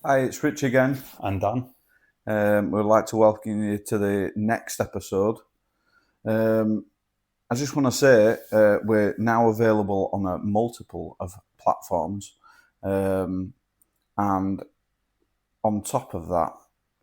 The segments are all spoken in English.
Hi, it's Rich again. And Dan. We'd like to welcome you to the next episode. I just want to say we're now available on a multiple of platforms. And on top of that,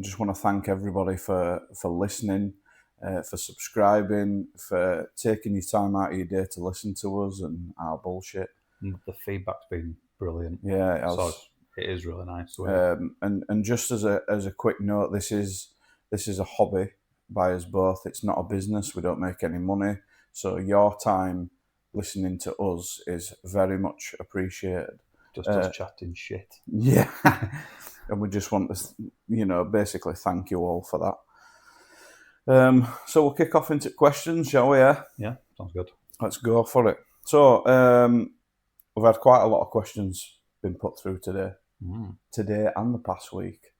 I just want to thank everybody for listening, for subscribing, for taking your time out of your day to listen to us and our bullshit. And the feedback's been brilliant. Yeah, So it is really nice. and just as a quick note, this is a hobby by us both. It's not a business. We don't make any money. So your time listening to us is very much appreciated. Just us chatting shit. Yeah. And we just want to, basically thank you all for that. So we'll kick off into questions, shall we? Yeah, sounds good. Let's go for it. So we've had quite a lot of questions been put through today. Today and the past week.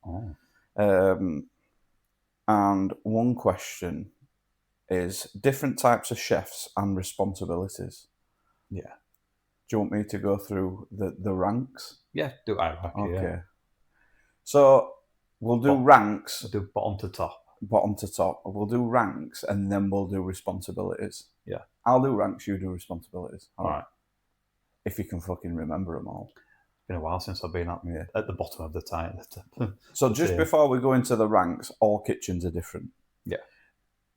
And one question is different types of chefs and responsibilities. Yeah. Do you want me to go through the ranks? Yeah, do I. Okay. Yeah. So we'll do ranks. We'll do bottom to top. Bottom to top. We'll do ranks and then we'll do responsibilities. Yeah. I'll do ranks, you do responsibilities. All right. If you can fucking remember them all. Been a while since I've been at the bottom of the title. So just before we go into the ranks, all kitchens are different. Yeah.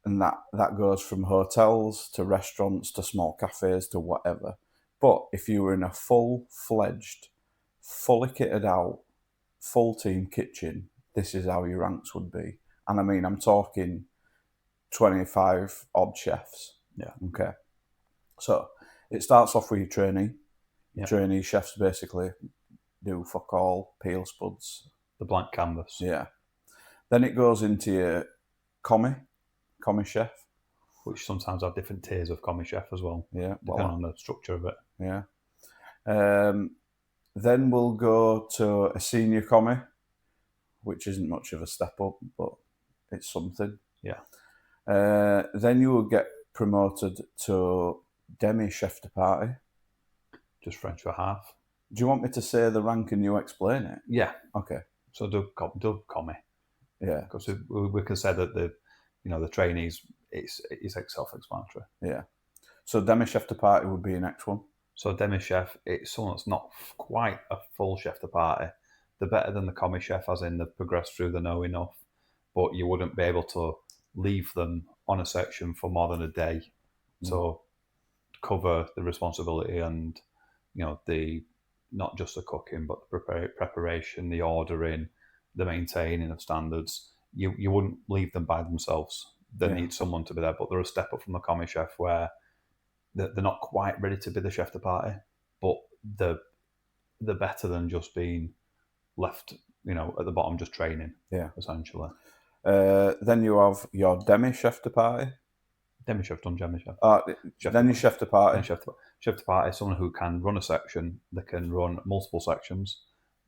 And that goes from hotels to restaurants to small cafes to whatever. But if you were in a full-fledged, fully kitted out, full team kitchen, this is how your ranks would be. And I mean, I'm talking 25 odd chefs. Yeah. Okay. So it starts off with your trainee. Yeah. Trainee chefs basically do fuck all, peel spuds. The blank canvas. Yeah. Then it goes into your commis chef. Which sometimes have different tiers of commis chef as well. Yeah. Depending on the structure of it. Yeah. Then we'll go to a senior commis, which isn't much of a step up, but it's something. Yeah. Then you will get promoted to demi chef de partie. Just French for half. Do you want me to say the rank and you explain it? Yeah. Okay. So do commis. Yeah. Because we can say that the trainees, it's self-explanatory. Yeah. So demi chef de partie would be your next one. So demi chef, it's someone that's not quite a full chef de partie. They're better than the commis chef, as in they've progressed through the know enough, but you wouldn't be able to leave them on a section for more than a day to cover the responsibility and the not just the cooking, but the preparation, the ordering, the maintaining of standards. You wouldn't leave them by themselves. They need someone to be there, but they're a step up from the commis chef where they're not quite ready to be the chef de partie, but they're better than just being left, at the bottom just training. Yeah, essentially. Then you have your demi chef de partie. Demi chef done demi chef. Then your chef de partie. Chef de partie is someone who can run a section. They can run multiple sections,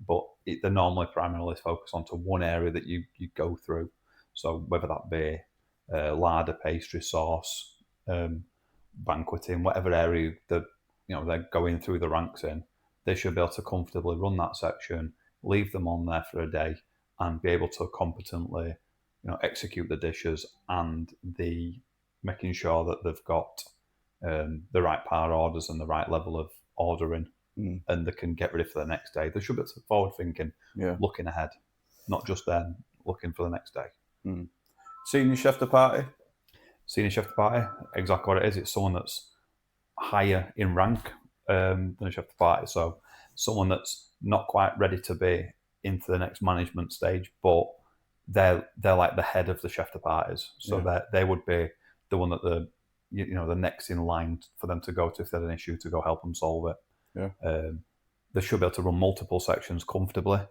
but they're normally primarily focused onto one area that you go through. So whether that be larder, pastry, sauce, banqueting, whatever area they're going through the ranks in, they should be able to comfortably run that section, leave them on there for a day, and be able to competently, execute the dishes and making sure that they've got the right par orders and the right level of ordering, and they can get ready for the next day. They should be forward thinking, looking ahead, not just then looking for the next day. Senior chef de partie. Senior chef de partie, exactly what it is. It's someone that's higher in rank than a chef de partie. So someone that's not quite ready to be into the next management stage, but they're like the head of the chef de parties. So they would be the one that the next in line for them to go to if they had an issue to go help them solve it. Yeah. They should be able to run multiple sections comfortably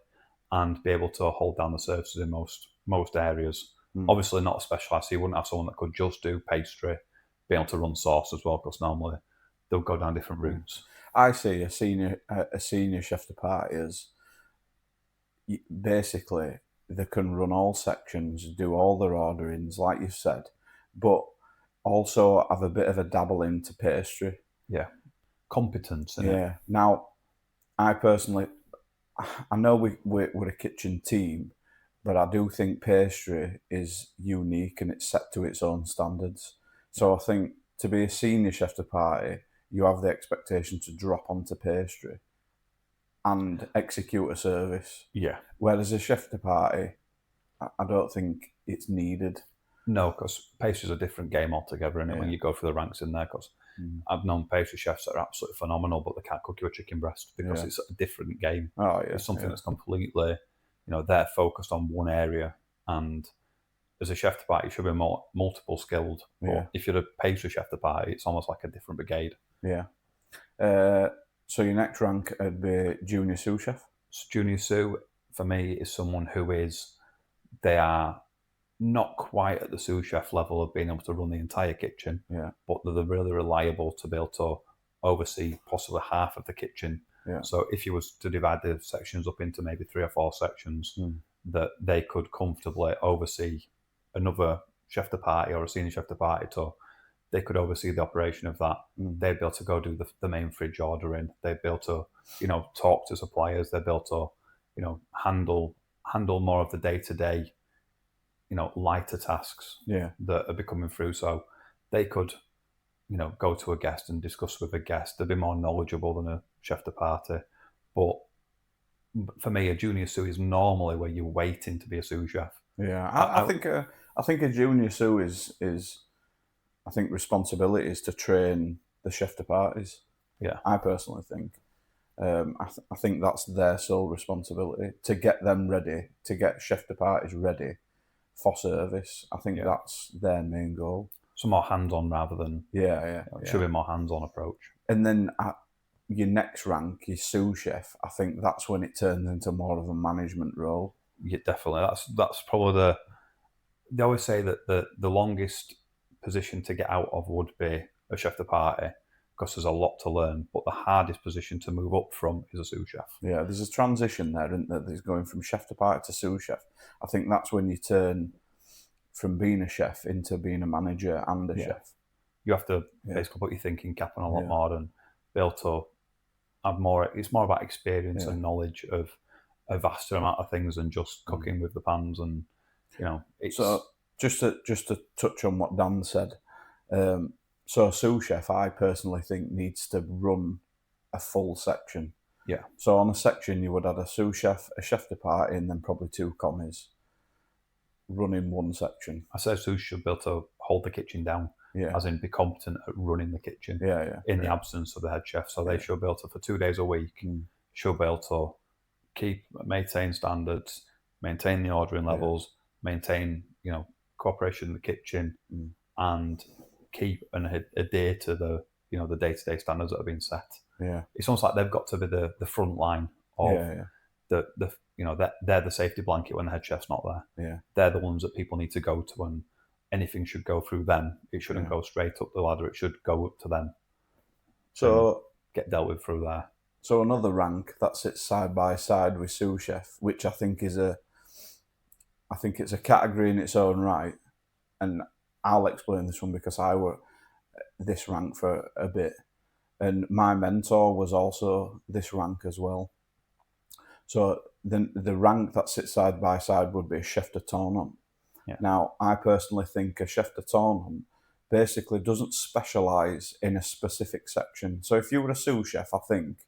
and be able to hold down the services in most areas. Obviously not a specialist, so you wouldn't have someone that could just do pastry, be able to run sauce as well, because normally they'll go down different routes. I see a senior chef de partie as basically they can run all sections, do all their orderings, like you said, but also have a bit of a dabble into pastry. Yeah. Competence. Yeah. Now, I personally, I know we're a kitchen team, but I do think pastry is unique and it's set to its own standards. So I think to be a senior chef de partie, you have the expectation to drop onto pastry and execute a service. Yeah. Whereas a chef de partie, I don't think it's needed. No, because pastry's a different game altogether, and when Yeah. you go through the ranks in there, because I've known pastry chefs that are absolutely phenomenal, but they can't cook you a chicken breast because Yeah. it's a different game. Oh yeah. It's something Yeah. that's completely, they're focused on one area. And as a chef de partie, you should be more multiple skilled. But Yeah. if you're a pastry chef de partie, it's almost like a different brigade. Yeah. So your next rank would be junior sous chef. So junior sous for me is someone they are not quite at the sous chef level of being able to run the entire kitchen, Yeah. but they're really reliable to be able to oversee possibly half of the kitchen. Yeah. So if you was to divide the sections up into maybe 3 or 4 sections, that they could comfortably oversee another chef de partie or a senior chef de partie to, they could oversee the operation of that. They'd be able to go do the main fridge ordering. They'd be able to, talk to suppliers. They'd be able to, handle more of the day-to-day, lighter tasks Yeah. that are becoming through. So they could, go to a guest and discuss with a guest. They'd be more knowledgeable than a chef de partie. But for me, a junior sous is normally where you're waiting to be a sous chef. Yeah. I think a junior sous is I think responsibility is to train the chef de parties. Yeah. I personally think. I think that's their sole responsibility to get them ready, to get chef de parties ready for service. I think that's their main goal. So more hands-on rather than Yeah. it should be a more hands-on approach. And then at your next rank, your sous chef, I think that's when it turns into more of a management role. Yeah, definitely. That's probably they always say that the longest position to get out of would be a chef de partie because there's a lot to learn, but the hardest position to move up from is a sous chef. Yeah, there's a transition there, isn't there? There's going from chef de partie to sous chef. I think that's when you turn from being a chef into being a manager and a chef. You have to basically put your thinking cap on a lot Yeah. more and be able to have more. It's more about experience and knowledge of a vaster amount of things than just cooking with the pans. And it's So just to touch on what Dan said, so a sous chef, I personally think, needs to run a full section. Yeah. So on a section, you would have a sous chef, a chef de partie, and then probably 2 commis running one section. I say sous should be able to hold the kitchen down. Yeah. As in be competent at running the kitchen. Yeah. In the absence of the head chef. So they should be able to, for 2 days a week, should be able to maintain standards, maintain the ordering levels, maintain, cooperation in the kitchen, and keep and adhere to the, the day-to-day standards that have been set. Yeah. It's almost like they've got to be the front line of the they're the safety blanket when the head chef's not there. Yeah. They're the ones that people need to go to, and anything should go through them. It shouldn't go straight up the ladder. It should go up to them. So get dealt with through there. So another rank that sits side by side with sous chef, which I think it's a category in its own right, and I'll explain this one because I were this rank for a bit, and my mentor was also this rank as well. So the rank that sits side by side would be a chef de tournant. Yeah. Now, I personally think a chef de tournant basically doesn't specialise in a specific section. So if you were a sous chef, I think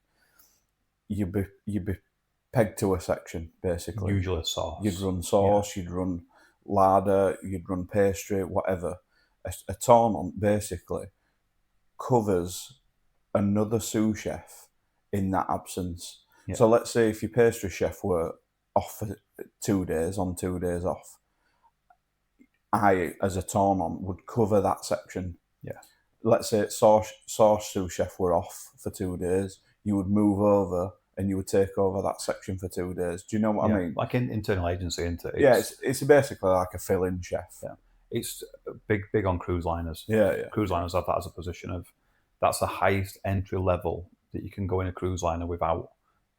you'd be pegged to a section, basically. Usually a sauce. You'd run sauce, you'd run larder, you'd run pastry, whatever. A tournant basically covers another sous chef in that absence. Yeah. So let's say if your pastry chef were off for 2 days, on 2 days off, I, as a tournant, would cover that section. Yeah. Let's say sauce sous chef were off for 2 days, you would move over and you would take over that section for 2 days. Do you know what I mean? Like in internal agency, isn't it? It's basically like a fill-in chef. Yeah. It's big on cruise liners. Yeah. Cruise liners have that as a position of, that's the highest entry level that you can go in a cruise liner without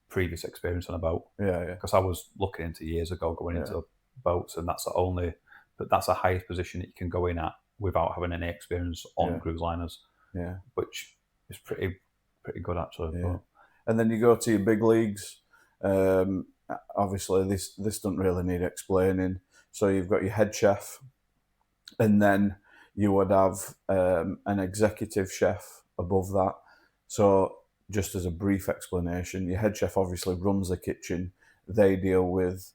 previous experience on a boat. Yeah. Because I was looking into years ago going into boats, and that's the highest position that you can go in at without having any experience on cruise liners. Yeah. Which is pretty good actually. Yeah. And then you go to your big leagues, Obviously, this doesn't really need explaining. So you've got your head chef, and then you would have an executive chef above that. So just as a brief explanation, your head chef obviously runs the kitchen. They deal with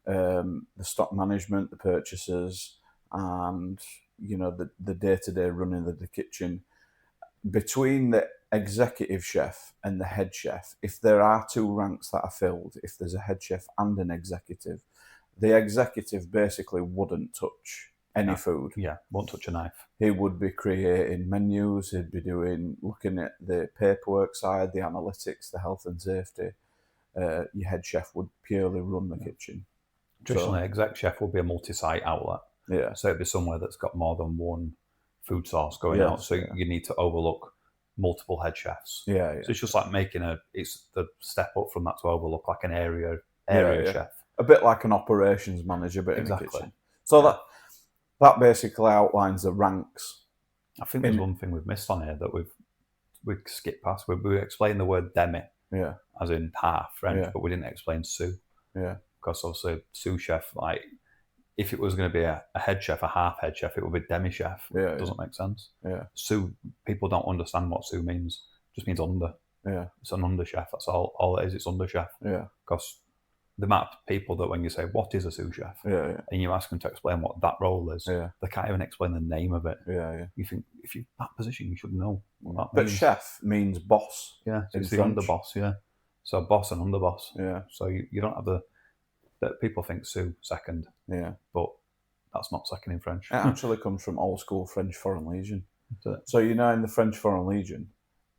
the stock management, the purchases, and the day-to-day running of the kitchen. Between the executive chef and the head chef, if there are two ranks that are filled, if there's a head chef and an executive, the executive basically wouldn't touch any food. Yeah, won't touch a knife. He would be creating menus, he'd be looking at the paperwork side, the analytics, the health and safety. Your head chef would purely run the kitchen. Traditionally, exec chef will be a multi-site outlet. Yeah. So it'd be somewhere that's got more than one food source going out. So you need to overlook multiple head chefs. Yeah. So it's just like it's the step up from that to overlook like an area chef. A bit like an operations manager, but exactly. in the kitchen. So that basically outlines the ranks. I think there's one thing we've missed on here that we've skipped past. We explained the word demi, as in half French, but we didn't explain sous. Yeah. Because obviously sous chef, like if it was going to be a head chef, a half head chef, it would be demi chef. It doesn't make sense. Yeah. Sous, people don't understand what sous means. It just means under. Yeah. It's an under chef. That's all it is. It's under chef. Yeah. Because the amount of people that when you say what is a sous chef, and you ask them to explain what that role is, they can't even explain the name of it. You think if you're that position, you should know what that but means. chef means boss. Yeah, so it's the under boss. Yeah, so boss and under boss. Yeah. So you don't have that people think sous second. Yeah. But that's not second in French. It actually comes from old school French Foreign Legion. So in the French Foreign Legion,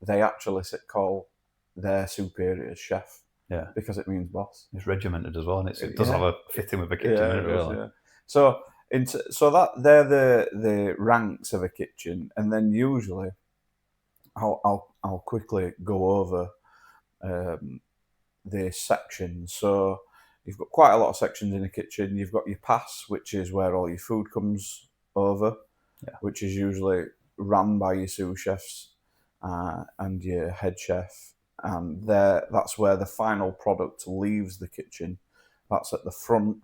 they actually call their superior chef. Yeah. Because it means boss. It's regimented as well, and it does have a fitting with a kitchen, really. Yeah. So that they're the ranks of a kitchen, and then usually I'll quickly go over the sections. So you've got quite a lot of sections in a kitchen. You've got your pass, which is where all your food comes over, which is usually run by your sous chefs and your head chef. And that's where the final product leaves the kitchen. That's at the front.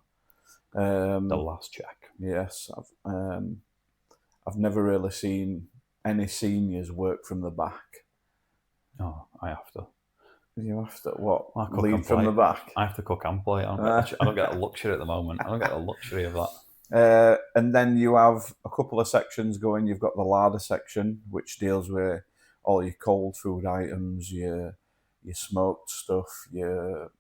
The last check. Yes. I've never really seen any seniors work from the back. Oh, I have to. You have to what? Lead from the back? I have to cook and play. I don't get a luxury at the moment. I don't get a luxury of that. And then you have a couple of sections going. You've got the larder section, which deals with all your cold food items, your smoked stuff, your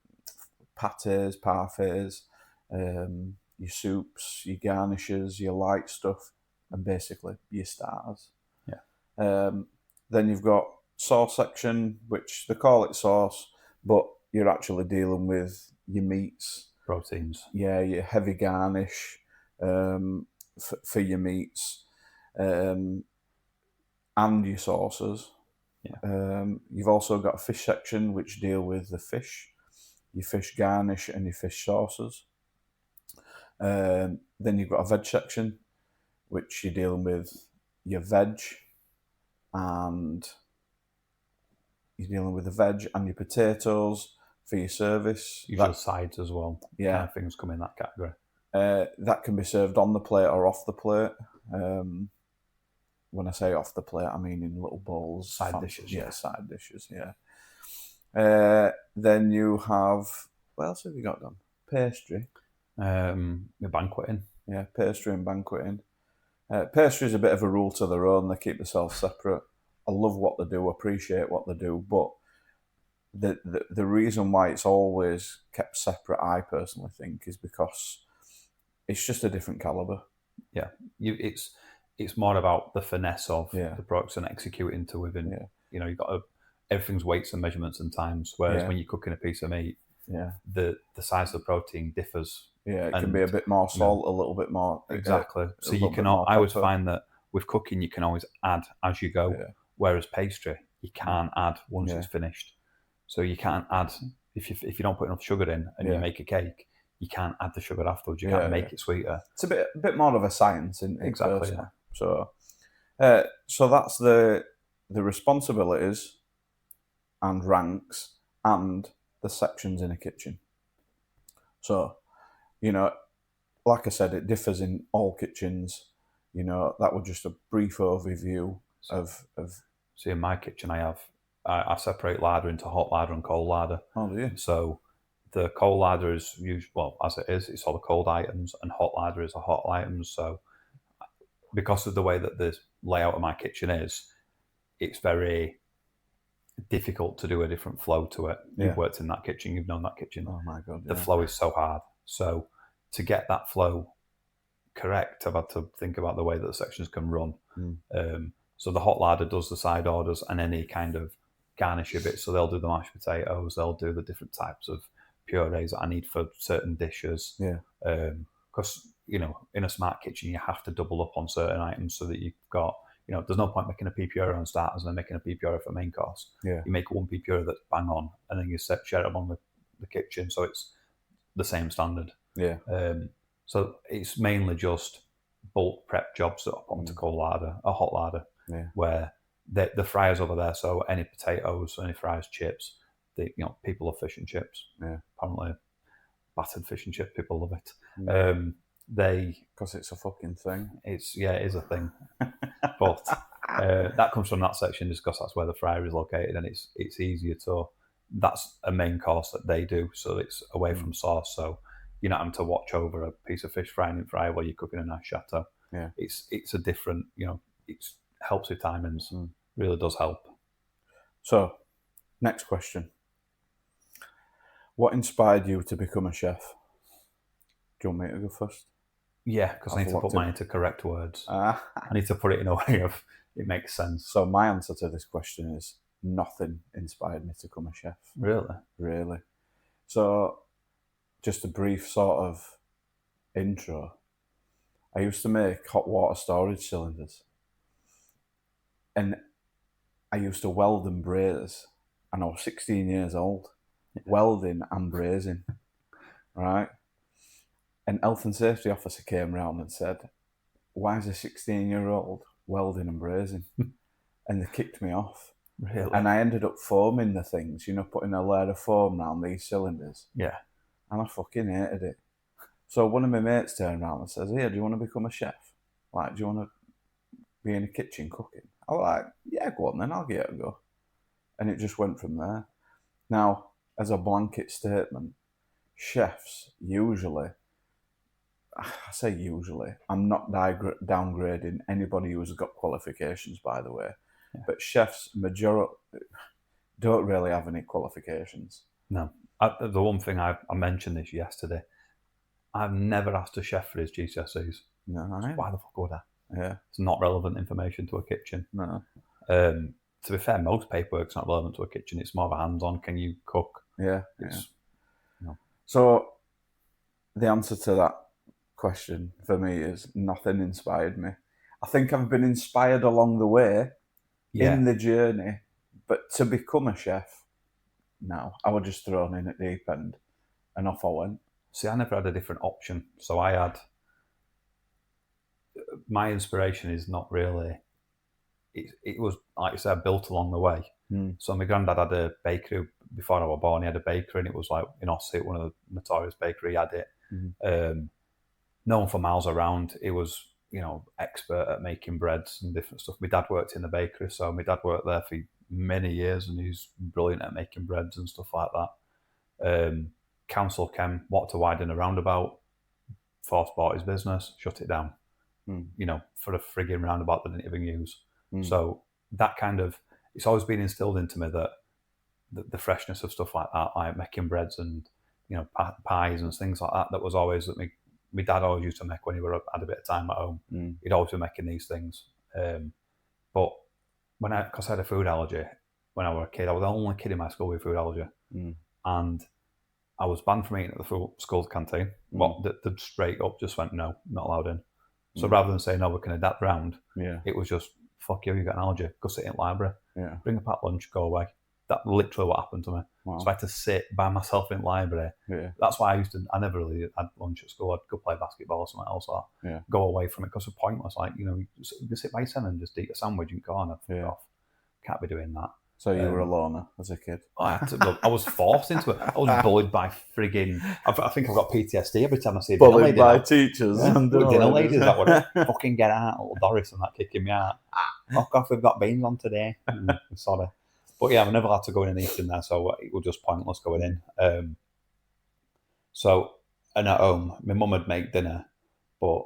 pâtés, parfaits, your soups, your garnishes, your light stuff, and basically your stars. Yeah. Then you've got sauce section, which they call it sauce, but you're actually dealing with your meats, proteins. Yeah, your heavy garnish for your meats, and your sauces. Yeah. You've also got a fish section, which deal with the fish, your fish garnish and your fish sauces. Then you've got a veg section, which you're dealing with your veg, and you're dealing with the veg and your potatoes for your service. Usually sides as well. Yeah. Kind of things come in that category. That can be served on the plate or off the plate. When I say off the plate, I mean in little bowls. Side dishes. Yeah, side dishes, yeah. Then you have... What else have you got done? Pastry. Your banqueting. Yeah, pastry and banqueting. Pastry is a bit of a rule to their own. They keep themselves separate. I love what they do, appreciate what they do, but the reason why it's always kept separate, I personally think, is because it's just a different calibre. Yeah, it's more about the finesse of the products and executing to within. Yeah. You've got everything's weights and measurements and times. Whereas when you're cooking a piece of meat, the size of the protein differs. Yeah, it can be a bit more salt, a little bit more. Exactly. So you can. I always find that with cooking, you can always add as you go. Yeah. Whereas pastry, you can't add once it's finished. So you can't add if you don't put enough sugar in and you make a cake, you can't add the sugar afterwards. You can't make it sweeter. It's a bit more of a science, in exactly. Yeah. So that's the responsibilities and ranks and the sections in a kitchen. So, you know, like I said, it differs in all kitchens. You know, that was just a brief overview of See, in my kitchen, I separate larder into hot larder and cold larder. oh, do you? So the cold larder is usually, well, as it is, it's all the cold items, and hot larder is the hot items. So because of the way that the layout of my kitchen is, it's very difficult to do a different flow to it. Yeah. You've worked in that kitchen, you've known that kitchen. Oh my God, The yeah. flow is so hard. So to get that flow correct, I've had to think about the way that the sections can run. So the hot larder does the side orders and any kind of garnisher bits. So they'll do the mashed potatoes, they'll do the different types of purees that I need for certain dishes. Yeah. Because, you know, in a smart kitchen, you have to double up on certain items so that you've got, you know, there's no point making a pea puree on starters and then making a pea puree for main course. Yeah. You make one pea puree that's bang on and then you share it among the kitchen. So it's the same standard. Yeah. So it's mainly just bulk prep jobs that are put onto cold larder, a hot larder, where the fryer's over there. So any potatoes, any fries, chips, you know, people love fish and chips. Yeah. Apparently, battered fish and chip, people love it. Because it's a fucking thing. It is a thing. But that comes from that section just because that's where the fryer is located, and it's easier to. That's a main course that they do, so it's away from sauce. So you're not having to watch over a piece of fish frying in fryer while you're cooking a nice chateau. Yeah. It's a different, you know, it helps with timings. Really does help. So, next question. What inspired you to become a chef? Do you want me to go first? Yeah, because I need to put mine into correct words. I need to put it in a way of it makes sense. So my answer to this question is nothing inspired me to become a chef. Really? Really. So, just a brief sort of intro. I used to make hot water storage cylinders. And I used to weld and braze. And I was 16 years old. Welding and brazing. Right? An health and safety officer came round and said, "Why is a 16-year-old welding and brazing?" And they kicked me off. Really? And I ended up foaming the things, you know, putting a layer of foam around these cylinders. Yeah. And I fucking hated it. So one of my mates turned around and says, "Here, do you want to become a chef? Like, do you want to be in a kitchen cooking?" I was like, "Yeah, go on then, I'll give it a go." And it just went from there. Now, as a blanket statement, chefs usually, I say usually, I'm not downgrading anybody who's got qualifications, by the way, but chefs majority don't really have any qualifications. No. The one thing I mentioned this yesterday, I've never asked a chef for his GCSEs. No, Why the fuck would I? Yeah. It's not relevant information to a kitchen. No. To be fair, most paperwork's not relevant to a kitchen. It's more of a hands-on. Can you cook? Yeah. No. So the answer to that question for me is nothing inspired me. I think I've been inspired along the way in the journey, but to become a chef, no. I was just thrown in at the deep end and off I went. See, I never had a different option. So I had... My inspiration is not really... It was, like you said, built along the way. So my granddad had a bakery before I was born. He had a bakery, and it was like in Ossett, one of the notorious bakery. He had it. Known for miles around. He was, you know, expert at making breads and different stuff. My dad worked in the bakery, so my dad worked there for many years, and he's brilliant at making breads and stuff like that. Council came, wanted to widen a roundabout. Force bought his business, shut it down. You know, for a frigging roundabout they didn't even use. So that kind of, it's always been instilled into me that the freshness of stuff like that, like making breads and, you know, pies and things like that, that was always that my dad always used to make when he had a bit of time at home. He'd always be making these things. But because I had a food allergy when I was a kid, I was the only kid in my school with a food allergy. And I was banned from eating at the school canteen. Well, the straight up just went, no, not allowed in. So rather than saying, no, we can adapt round, it was just, fuck you got an allergy, go sit in the library, bring a packed lunch, go away. That literally what happened to me. Wow. So I had to sit by myself in the library. That's why I never really had lunch at school. I'd go play basketball or something else, or go away from it because it's pointless. Like, you know, you sit by yourself and just eat a sandwich and go on and fuck off. Can't be doing that. So you were a loner as a kid. I was forced into it. I was bullied by frigging. I think I've got PTSD every time I see a Bullied dinner lady. by teachers and dinner ladies that would fucking get out, little Doris, and that kicking me out. Fuck off, we've got beans on today. Sorry. But yeah, I'm never allowed to go in and eat in there, so it was just pointless going in. And at home, my mum would make dinner, but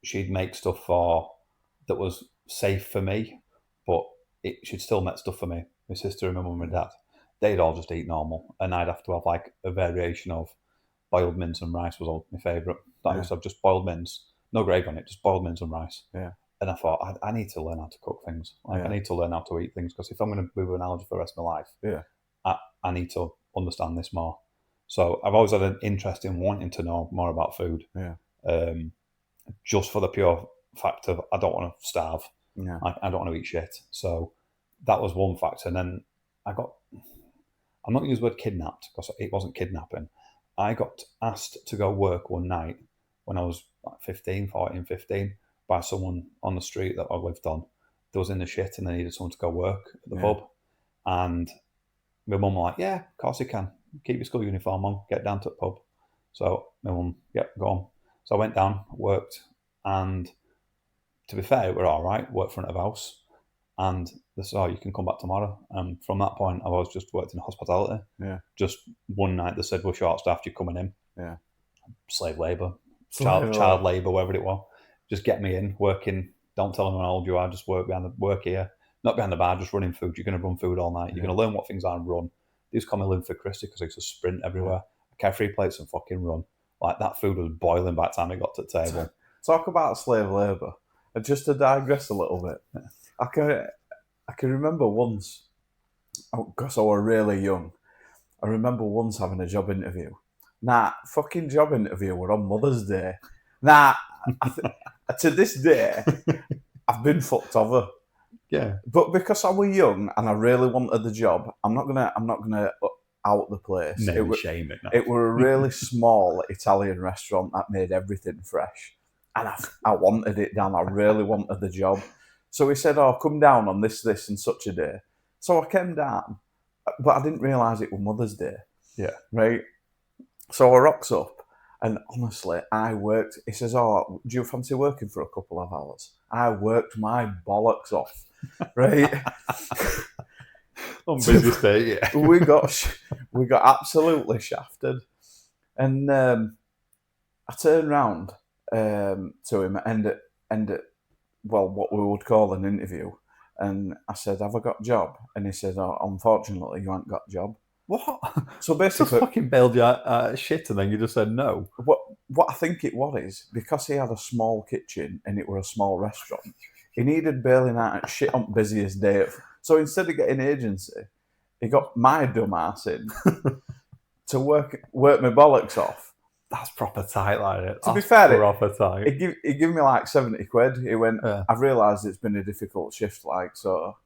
she'd make stuff that was safe for me, but she'd still make stuff for me. My sister and my mum and dad, they'd all just eat normal, and I'd have to have like a variation of boiled mince and rice was all my favourite. That used to have just boiled mince, no gravy on it, just boiled mince and rice. Yeah. And I thought, I need to learn how to cook things. I need to learn how to eat things, because if I'm going to move an allergy for the rest of my life, I need to understand this more. So I've always had an interest in wanting to know more about food. Yeah. Just for the pure fact of I don't want to starve. Yeah. I don't want to eat shit. So that was one factor. And then I'm not going to use the word kidnapped, because it wasn't kidnapping. I got asked to go work one night when I was like 15 by someone on the street that I lived on. They was in the shit and they needed someone to go work at the pub. And my mum was like, yeah, of course you can. Keep your school uniform on, get down to the pub. So my mum, go on. So I went down, worked, and to be fair, it were all right, worked front of house. And they said, oh, you can come back tomorrow. And from that point, I was just worked in hospitality. Yeah. Just one night, they said, we're short-staffed, you're coming in. Yeah. Slave labour, child labour, whatever it was. Just get me in, working. Don't tell them how old you are, just work here. Not behind the bar, just running food. You're going to run food all night. You're going to learn what things are and run. They just call me Linford Christie because I used to sprint everywhere. I carry 3 plates and fucking run. Like, that food was boiling by the time it got to the table. Talk about slave labour. And just to digress a little bit, I can remember once, because I was really young, I remember once having a job interview. Fucking job interview were on Mother's Day. To this day, I've been fucked over. Yeah. But because I was young and I really wanted the job, I'm not gonna out the place. Shame it. No. It were a really small Italian restaurant that made everything fresh, and I wanted it down. I really wanted the job. So he said, "Oh, come down on this and such a day." So I came down, but I didn't realise it was Mother's Day. Yeah. Right. So I rocks up, and honestly, I worked. He says, "Oh, do you fancy working for a couple of hours?" I worked my bollocks off. Right. On business day, yeah. we got absolutely shafted, and I turned round to him and what we would call an interview, and I said, "Have I got a job?" And he said, "Oh, unfortunately, you ain't got a job." What? So basically, just fucking bailed you out shit, and then you just said no. What I think it was is because he had a small kitchen and it were a small restaurant, he needed bailing out at shit on busiest day. So instead of getting agency, he got my dumb ass in to work my bollocks off. That's proper tight, like it. To be fair, proper tight. He gave me like 70 quid. He went, I've realised it's been a difficult shift, like, so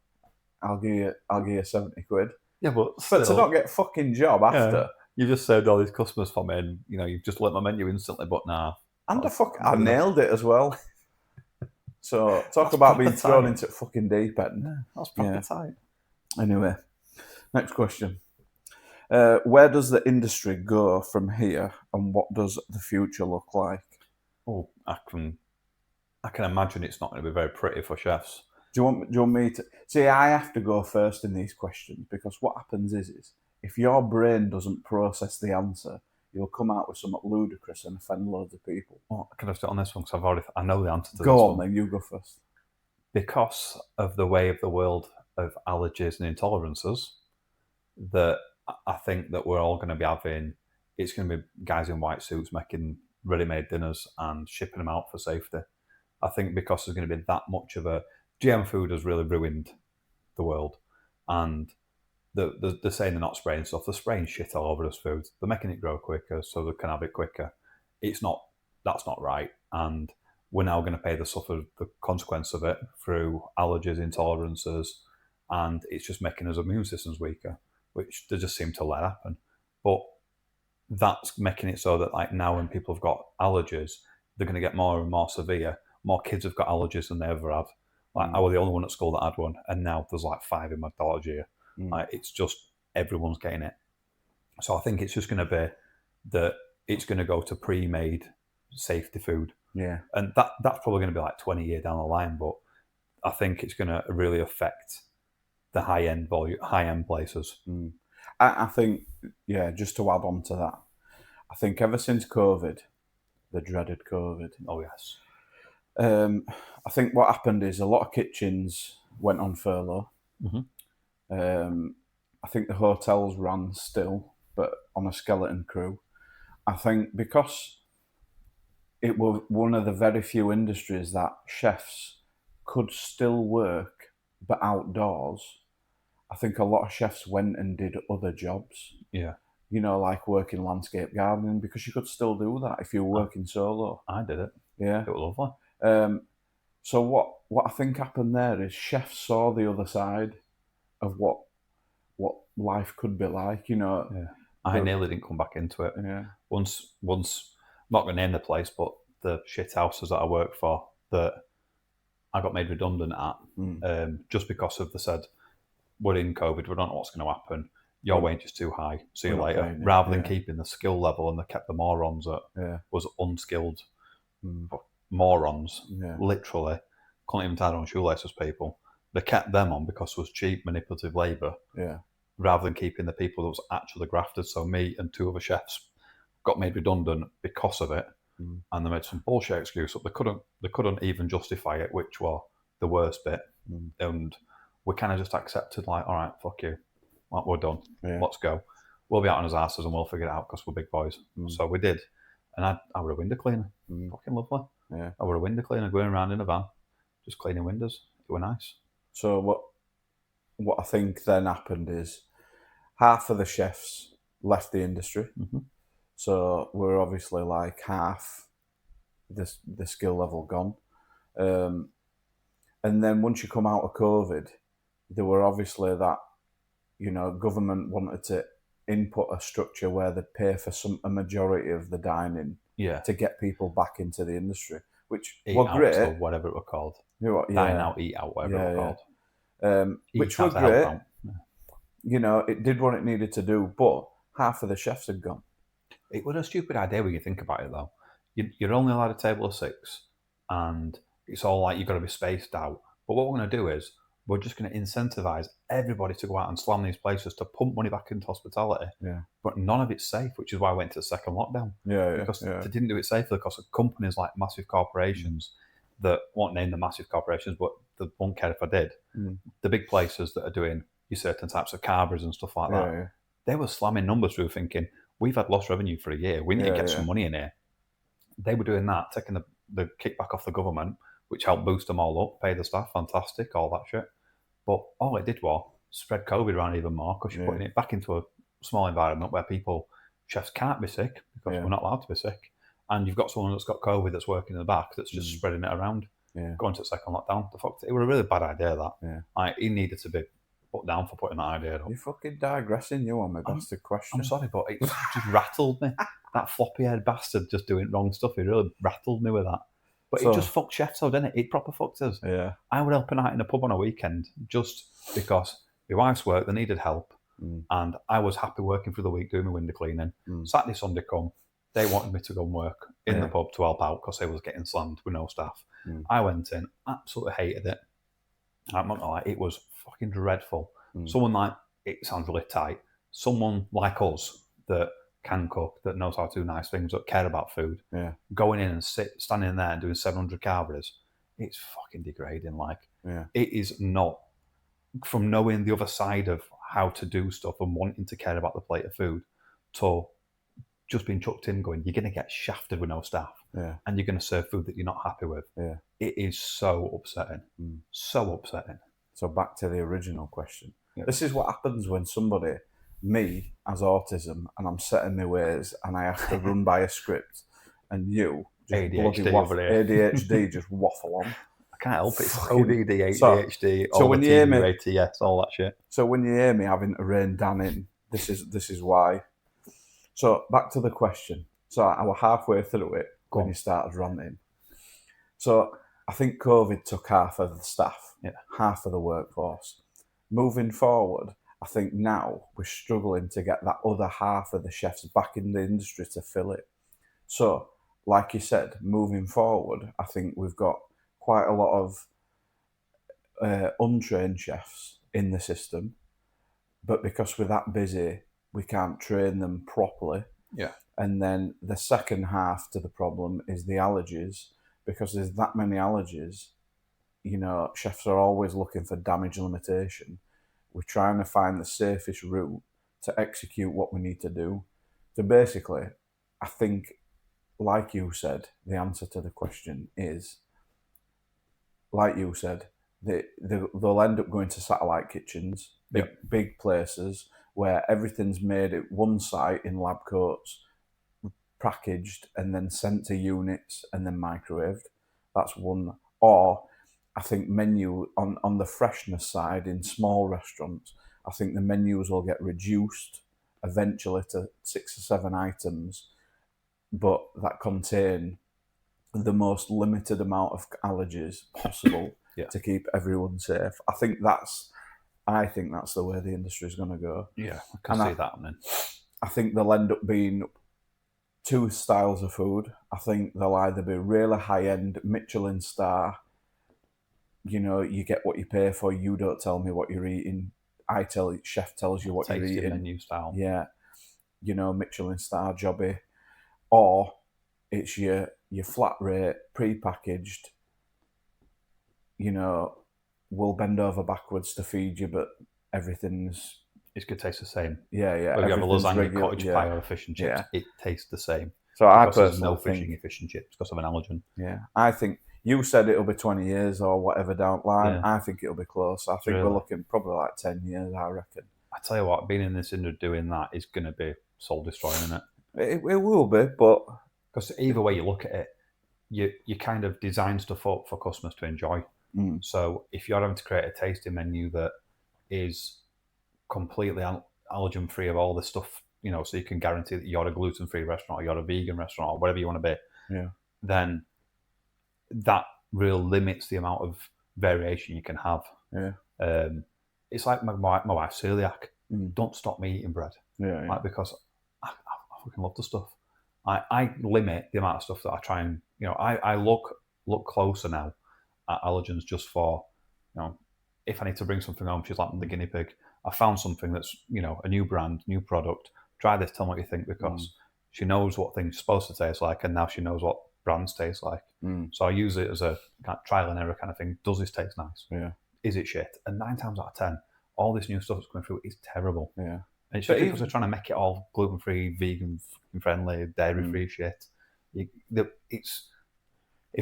I'll give you 70 quid. Yeah, but to not get a fucking job after. You just served all these customers for me, and you've just learnt my menu instantly, but nah. And I nailed it as well. So talk about being thrown into fucking deep end. Yeah, that's proper tight. Anyway, next question. Where does the industry go from here, and what does the future look like? Oh, I can imagine it's not going to be very pretty for chefs. Do you want me to see? I have to go first in these questions, because what happens is if your brain doesn't process the answer, you'll come out with something ludicrous and offend loads of people. Oh, can I start on this one? Because I know the answer to this one. Go on, then you go first. Because of the way of the world of allergies and intolerances, that I think that we're all going to be having, it's going to be guys in white suits making ready-made dinners and shipping them out for safety. I think because there's going to be that much of a... GM food has really ruined the world. And they're saying they're not spraying stuff. They're spraying shit all over us food. They're making it grow quicker so they can have it quicker. That's not right. And we're now going to suffer the consequence of it through allergies, intolerances, and it's just making our immune systems weaker, which they just seem to let happen. But that's making it so that, like, now when people have got allergies, they're going to get more and more severe. More kids have got allergies than they ever had. Like, I was the only one at school that had one, and now there's like 5 in my daughter's year. Like, it's just everyone's getting it. So I think it's just going to be that it's going to go to pre-made safety food. Yeah. And that's probably going to be like 20 years down the line, but I think it's going to really affect the high-end places. I think, yeah, just to add on to that, I think ever since COVID, the dreaded COVID, Oh, yes. I think what happened is a lot of kitchens went on furlough. I think the hotels ran still, but on a skeleton crew. I think because it was one of the very few industries that chefs could still work, but outdoors, I think a lot of chefs went and did other jobs. Yeah. You know, like working landscape gardening, because you could still do that if you were working solo. I did it. Yeah. It was lovely. So what I think happened there is chefs saw the other side of what life could be like. You know. Yeah. I nearly didn't come back into it. Yeah. Once, I'm not going to name the place, but the shit houses that I worked for that I got made redundant at, just because of the said, we're in COVID, we don't know what's going to happen. Your wage is too high. See you We're not later. paying you. Rather than Yeah. keeping the skill level, and they kept the morons that was unskilled morons. Yeah. Literally, couldn't even tie their own shoelaces. People, they kept them on because it was cheap, manipulative labour. Yeah. Rather than keeping the people that was actually grafted. So me and two other chefs got made redundant because of it, and they made some bullshit excuse up. They couldn't even justify it, which was the worst bit. And we kind of just accepted, like, all right, fuck you, like, we're done. Yeah. Let's go. We'll be out on his asses and we'll figure it out because we're big boys. So we did, and I were a window cleaner. Fucking lovely. Yeah. I were a window cleaner going around in a van, just cleaning windows. It were nice. So what I think then happened is half of the chefs left the industry. So we're obviously like half the skill level gone. And then once you come out of COVID, there were obviously that, you know, government wanted to input a structure where they'd pay for a majority of the dining to get people back into the industry, which Eat were out, great. so whatever it were called. You know what, Dine out, eat out, whatever it were called. Which were great. You know, it did what it needed to do, but half of the chefs had gone. It was a stupid idea when you think about it, though. You're only allowed a table of 6, and it's all like you've got to be spaced out. But what we're going to do is we're just going to incentivize everybody to go out and slam these places to pump money back into hospitality. Yeah. But none of it's safe, which is why I went to the second lockdown. Because they didn't do it safely, because of companies like massive corporations that won't name the massive corporations, but they won't care if I did. The big places that are doing your certain types of carvers and stuff like that, they were slamming numbers through, thinking, we've had lost revenue for a year, we need to get some money in here. They were doing that, taking the kickback off the government, which helped boost them all up, pay the staff, fantastic, all that shit. But all it did was spread COVID around even more, because you're putting it back into a small environment where chefs can't be sick because we're not allowed to be sick. And you've got someone that's got COVID that's working in the back that's just spreading it around. Going to the second lockdown. It was a really bad idea, that. He needed to be put down for putting that idea up. You're fucking digressing, you on my bastard question. I'm sorry, but it just rattled me. That floppy-haired bastard just doing wrong stuff, he really rattled me with that. But it just fucked chefs out, didn't it? It proper fucked us. Yeah. I would help out in a pub on a weekend just because my wife's work, they needed help. And I was happy working through the week doing my window cleaning. Saturday, Sunday come, they wanted me to go and work in the pub to help out because they was getting slammed with no staff. I went in, absolutely hated it. I'm not gonna lie, it was fucking dreadful. Someone like, it sounds really tight, someone like us that can cook, that knows how to do nice things, that care about food, going in and standing there and doing 700 carveries, it's fucking degrading. Like, it is not, from knowing the other side of how to do stuff and wanting to care about the plate of food, to just being chucked in going, you're going to get shafted with no staff, and you're going to serve food that you're not happy with. It is so upsetting. So upsetting. So back to the original question. This is what happens when somebody, me, has autism, and I'm set in my ways, and I have to run by a script, and you, just ADHD, just waffle on. I can't help it. It's ODD, ADHD, so when you hear me, ATS, all that shit. So when you hear me having to rein Dan in, this is why. So back to the question. So I was halfway through it when you started ranting. So I think COVID took half of the staff, half of the workforce. Moving forward, I think now we're struggling to get that other half of the chefs back in the industry to fill it. So, like you said, moving forward, I think we've got quite a lot of untrained chefs in the system, but because we're that busy, we can't train them properly. Yeah. And then the second half to the problem is the allergies, because there's that many allergies. Chefs are always looking for damage limitation. We're trying to find the safest route to execute what we need to do. So basically, I think, like you said, the answer to the question is, like you said, they'll end up going to satellite kitchens, big places where everything's made at one site in lab coats, packaged, and then sent to units and then microwaved. That's one. Or I think menu on the freshness side in small restaurants, I think the menus will get reduced eventually to 6 or 7 items, but that contain the most limited amount of allergies possible to keep everyone safe. I think that's the way the industry is going to go. Yeah, I can see that. Then I think there'll end up being 2 styles of food. I think they'll either be really high-end Michelin star, you get what you pay for, you don't tell me what you're eating, chef tells you what you're eating. Menu style. Yeah, Michelin star jobby. Or it's your flat rate, pre-packaged, we'll bend over backwards to feed you, but everything's... It's going to taste the same. Yeah. Whether you have a lasagna, cottage pie, or a fish and chips, it tastes the same. So I personally there's no fishing in fish and chips because of an allergen. Yeah, I think you said it'll be 20 years or whatever down the line. Yeah. I think it'll be close. I think we're looking probably like 10 years, I reckon. I tell you what, being in this industry doing that is going to be soul destroying, isn't it? It will be, but... Because either way you look at it, you kind of design stuff up for customers to enjoy. So if you're having to create a tasting menu that is completely allergen-free of all this stuff, so you can guarantee that you're a gluten-free restaurant or you're a vegan restaurant or whatever you want to be, then that really limits the amount of variation you can have. Yeah. It's like my wife's celiac. Don't stop me eating bread. Yeah. Because I fucking love the stuff. I limit the amount of stuff that I try and, I look closer now at allergens just for, if I need to bring something home, she's like the guinea pig. I found something that's, a new brand, new product. Try this, tell me what you think, because she knows what things are supposed to taste like, and now she knows what brands taste like. So I use it as a kind of trial and error kind of thing. Does this taste nice? Yeah. Is it shit? And 9 times out of 10, all this new stuff that's going through is terrible. Yeah. And it's just because they're trying to make it all gluten-free, vegan-friendly, dairy-free shit. If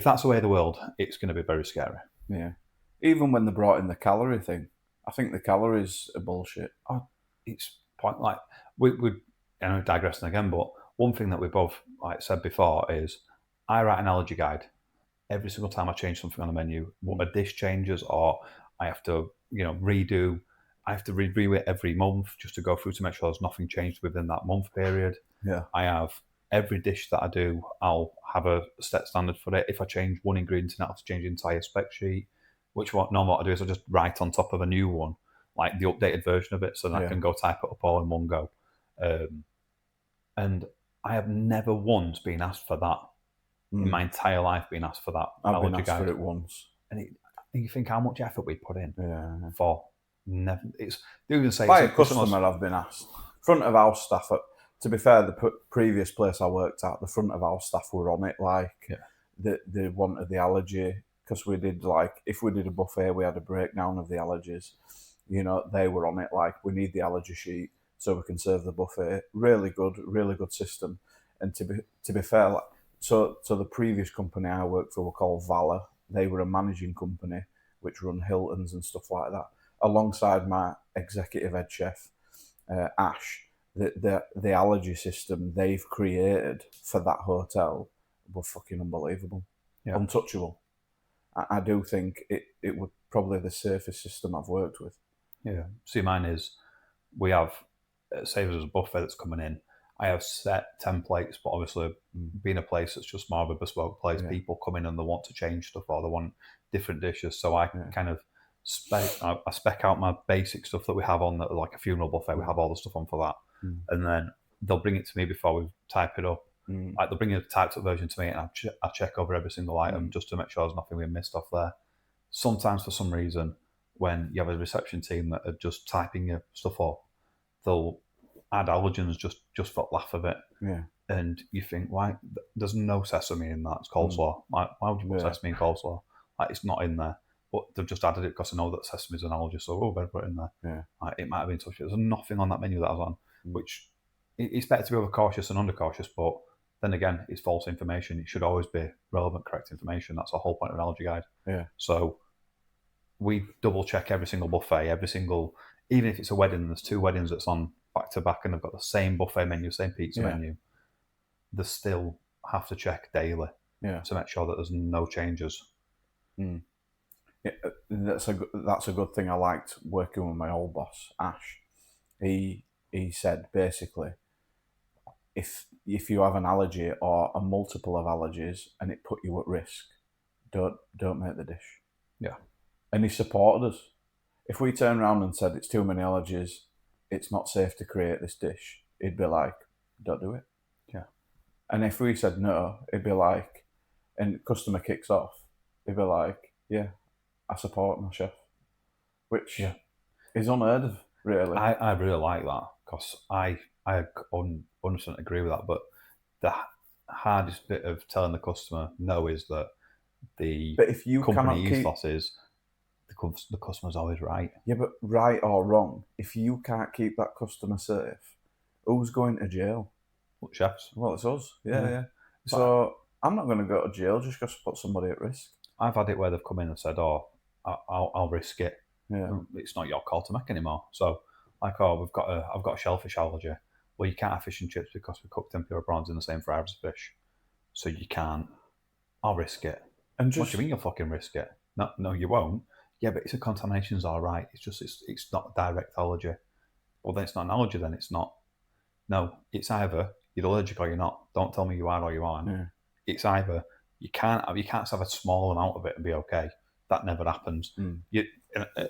that's the way of the world, it's going to be very scary. Yeah. Even when they brought in the calorie thing, I think the calories are bullshit. It's point like we digressing again, but one thing that we both said before is I write an allergy guide every single time I change something on the menu. What a dish changes, or I have to redo. I have to review it every month just to go through to make sure there's nothing changed within that month period. Yeah. I have every dish that I do, I'll have a set standard for it. If I change one ingredient, I have to change the entire spec sheet. What I do is I just write on top of a new one, like the updated version of it, so that I can go type it up all in one go. And I have never once been asked for that in my entire life. Been asked for that. I've been asked for it once, and you think how much effort we put in for. Never. It's even say by a customer. I've been asked. Front of house staff. To be fair, the previous place I worked at, the front of house staff were on it. They wanted the allergy, because we did if we did a buffet, we had a breakdown of the allergies. They were on it. We need the allergy sheet so we can serve the buffet. Really good system. And to be fair, so the previous company I worked for were called Valor. They were a managing company which run Hiltons and stuff like that. Alongside my executive head chef, Ash, the allergy system they've created for that hotel were fucking unbelievable, untouchable. I do think it was probably the safest system I've worked with. Yeah. See, mine is, we have, say there's a buffet that's coming in, I have set templates, but obviously being a place that's just more of a bespoke place, people come in and they want to change stuff or they want different dishes. So I kind of I spec out my basic stuff that we have on that, like a funeral buffet. We have all the stuff on for that, and then they'll bring it to me before we type it up. Like they'll bring a typed up version to me, and I check over every single item just to make sure there's nothing we missed off there. Sometimes, for some reason, when you have a reception team that are just typing your stuff up, they'll add allergens just for the laugh of it. Yeah. And you think, why? There's no sesame in that. It's coleslaw. Why would you put sesame in coleslaw? Like, it's not in there. But they've just added it because I know that sesame is an allergy, so better put it in there. Yeah. Like, it might have been touched. There's nothing on that menu that I was on, which it's better to be overcautious than undercautious. But then again, it's false information. It should always be relevant, correct information. That's the whole point of an allergy guide. Yeah. So we double check every single buffet, even if it's a wedding, there's 2 weddings that's on back to back and they've got the same buffet menu, same pizza menu. They still have to check daily to make sure that there's no changes. Yeah, that's a good thing. I liked working with my old boss, Ash. He said basically, if you have an allergy or a multiple of allergies and it put you at risk, don't make the dish. Yeah. And he supported us. If we turned around and said it's too many allergies, it's not safe to create this dish, he'd be like, don't do it. Yeah. And if we said no, it'd be like, and customer kicks off, he'd be like, yeah, I support my chef, which is unheard of, really. I really like that because I 100% agree with that. But the hardest bit of telling the customer no is that but if you company ethos is the customer's always right. Yeah, but right or wrong, if you can't keep that customer safe, who's going to jail? Well, chefs. Well, it's us. Yeah. So I'm not going to go to jail just because I put somebody at risk. I've had it where they've come in and said, "Oh, I'll risk it. Yeah. It's not your call to make anymore." So, like, "Oh, I've got a shellfish allergy." Well, you can't have fish and chips because we cook tempura prawns in the same fryer as fish, so you can't. I'll risk it. And What do you mean you'll fucking risk it? No, you won't. Yeah, but it's a contamination's all right. It's just it's not a direct allergy. Well, then it's not an allergy. Then it's not. No, it's either you're allergic or you're not. Don't tell me you are or you aren't. Yeah. It's either you can't have a small amount of it and be okay. That never happens.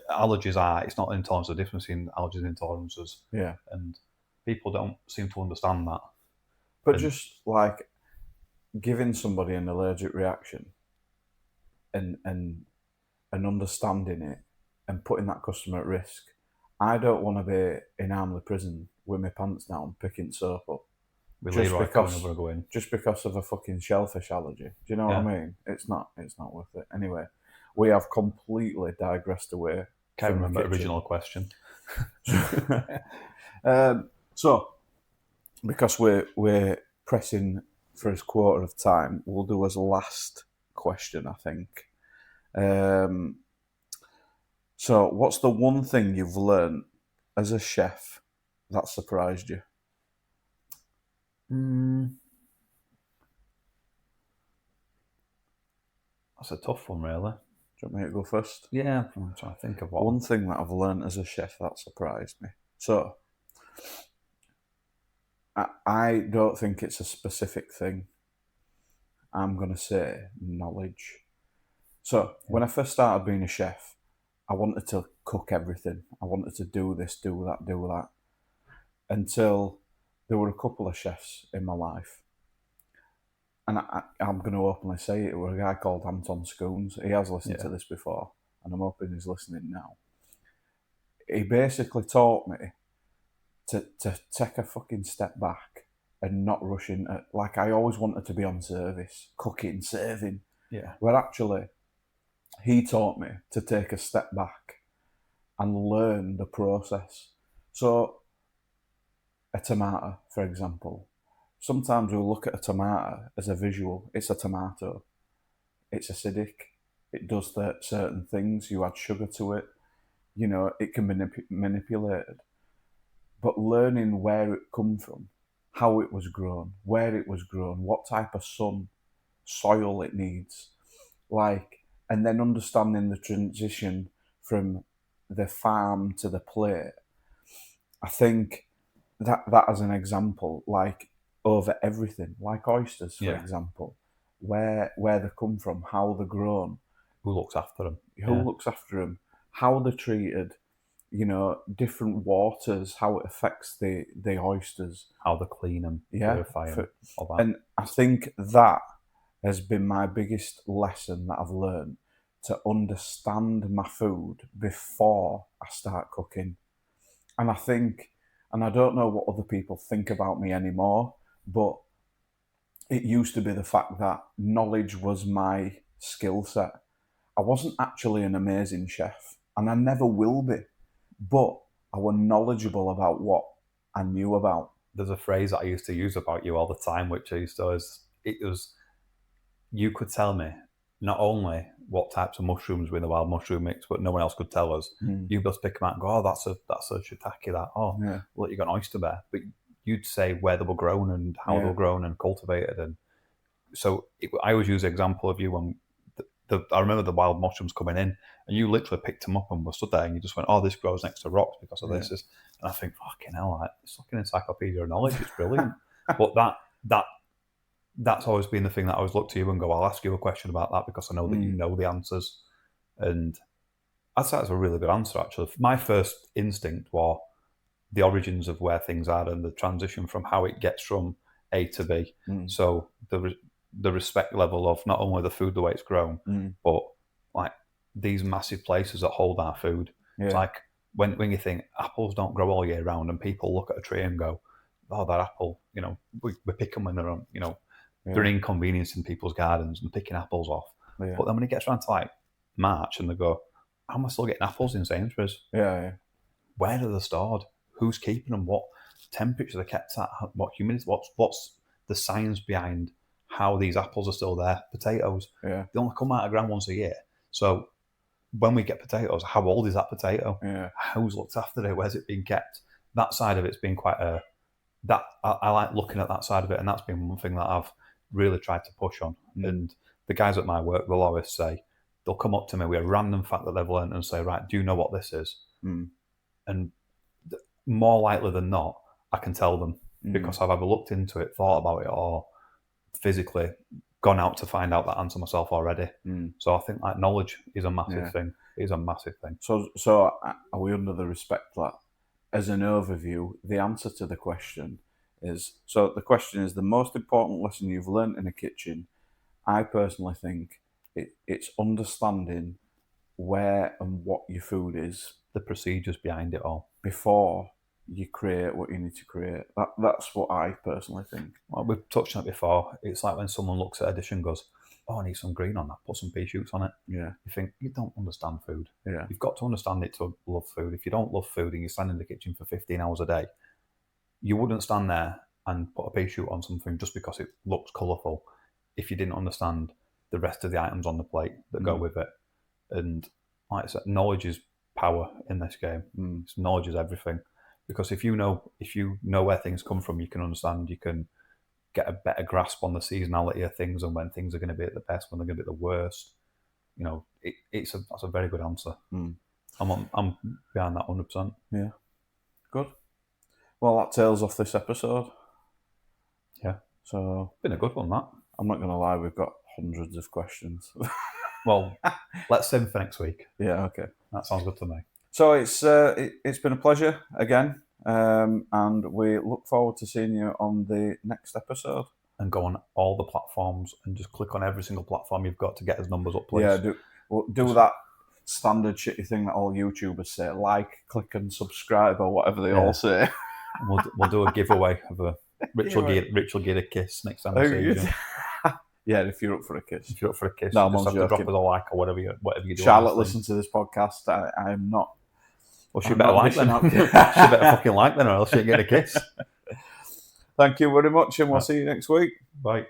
Allergies are. It's not intolerance. The difference between allergies and intolerances. Yeah. And people don't seem to understand that. But just like giving somebody an allergic reaction and understanding it and putting that customer at risk. I don't want to be in Armley prison with my pants down picking soap up just because of a fucking shellfish allergy. Do you know what I mean? It's not worth it. Anyway, we have completely digressed away. Can't remember the original question. So, because we're pressing for his quarter of time, we'll do as last question, I think. So, what's the one thing you've learned as a chef that surprised you? That's a tough one, really. Do you want me to go first? Yeah, I'm trying to think of what. One thing that I've learned as a chef that surprised me. So, I don't think it's a specific thing. I'm going to say knowledge. So, when I first started being a chef, I wanted to cook everything. I wanted to do this, do that. Until there were a couple of chefs in my life. And I'm going to openly say it. There was a guy called Anton Scoons. He has listened to this before, and I'm hoping he's listening now. He basically taught me to take a fucking step back and not rush into, like, I always wanted to be on service, cooking, serving. Yeah. Where actually, he taught me to take a step back and learn the process. So, a tomato, for example. Sometimes we'll look at a tomato as a visual. It's a tomato. It's acidic. It does certain things. You add sugar to it. You know, it can be manipulated. But learning where it come from, how it was grown, where it was grown, what type of sun, soil it needs, and then understanding the transition from the farm to the plate. I think that as an example, like over everything, like oysters, for example, where they come from, how they're grown, who looks after them, who looks after them, how they're treated, different waters, how it affects the oysters. How they clean them, purify them, all that. And I think that has been my biggest lesson that I've learned, to understand my food before I start cooking. And I think, and I don't know what other people think about me anymore, but it used to be the fact that knowledge was my skill set. I wasn't actually an amazing chef, and I never will be, but I was knowledgeable about what I knew about. There's a phrase that I used to use about you all the time, which I used to always, it was, you could tell me not only what types of mushrooms were in the wild mushroom mix, but no one else could tell us. You'd just pick them out and go, oh, that's a shiitake, that. Oh, Yeah. Well, you got an oyster bear. But you'd say where they were grown and how they were grown and cultivated. And so I always use the example of you when I remember the wild mushrooms coming in, and you literally picked them up and were stood there and you just went, oh, this grows next to rocks because of this. And I think, fucking hell, like, it's like an encyclopedia of knowledge. It's brilliant. But that's always been the thing that I always look to you and go, I'll ask you a question about that because I know that you know the answers. And I'd say that's a really good answer, actually. My first instinct was the origins of where things are and the transition from how it gets from A to B. So the respect level of not only the food, the way it's grown, but like these massive places that hold our food. It's like when you think apples don't grow all year round and people look at a tree and go, oh, that apple, we pick them when they're on, they're an inconvenience in people's gardens and picking apples off. But then when it gets around to like March and they go, how am I still getting apples in Sainsbury's? Where are they stored? Who's keeping them? What temperature they're kept at? What humidity? What's the science behind how these apples are still there? Potatoes, they only come out of ground once a year. So when we get potatoes, how old is that potato? Who's looked after it? Where's it being kept? That side of it's been quite I like looking at that side of it, and that's been one thing that I've really tried to push on. And the guys at my work, they'll always say, they'll come up to me with a random fact that they've learned and say, right, do you know what this is? And more likely than not, I can tell them because I've either looked into it, thought about it, or physically gone out to find out that answer myself already. So I think like knowledge is a massive thing. It is a massive thing. So are we under the respect that, as an overview, the answer to the question is, so the question is, the most important lesson you've learned in a kitchen, I personally think it's understanding where and what your food is, the procedures behind it all, before you create what you need to create. That's what I personally think. Well, we've touched on it before. It's like when someone looks at a dish and goes, oh, I need some green on that, put some pea shoots on it. You think, you don't understand food. You've got to understand it to love food. If you don't love food and you stand in the kitchen for 15 hours a day, you wouldn't stand there and put a pea shoot on something just because it looks colourful if you didn't understand the rest of the items on the plate that go with it. And like I said, knowledge is power in this game. Knowledge is everything. Because if you know where things come from, you can understand, you can get a better grasp on the seasonality of things and when things are going to be at the best, when they're going to be at the worst. That's a very good answer. I'm behind that 100%. Yeah, good. Well, that tails off this episode. Yeah, so been a good one, that. I'm not going to lie, we've got hundreds of questions. Well, let's save them for next week. Yeah, okay. That sounds good to me. So it's been a pleasure again, and we look forward to seeing you on the next episode. And go on all the platforms and just click on every single platform you've got to get his numbers up, please. Yeah, do that standard shitty thing that all YouTubers say: like, click, and subscribe, or whatever they all say. We'll do a giveaway of a Rich will get a kiss next time I see you. Yeah, if you're up for a kiss. If you're up for a kiss, no, you just have to drop us a like or whatever you do. Charlotte listens to this podcast. I am not. Well, she better like then. She better fucking like then, or else she ain't get a kiss. Thank you very much, and we'll see you next week. Bye.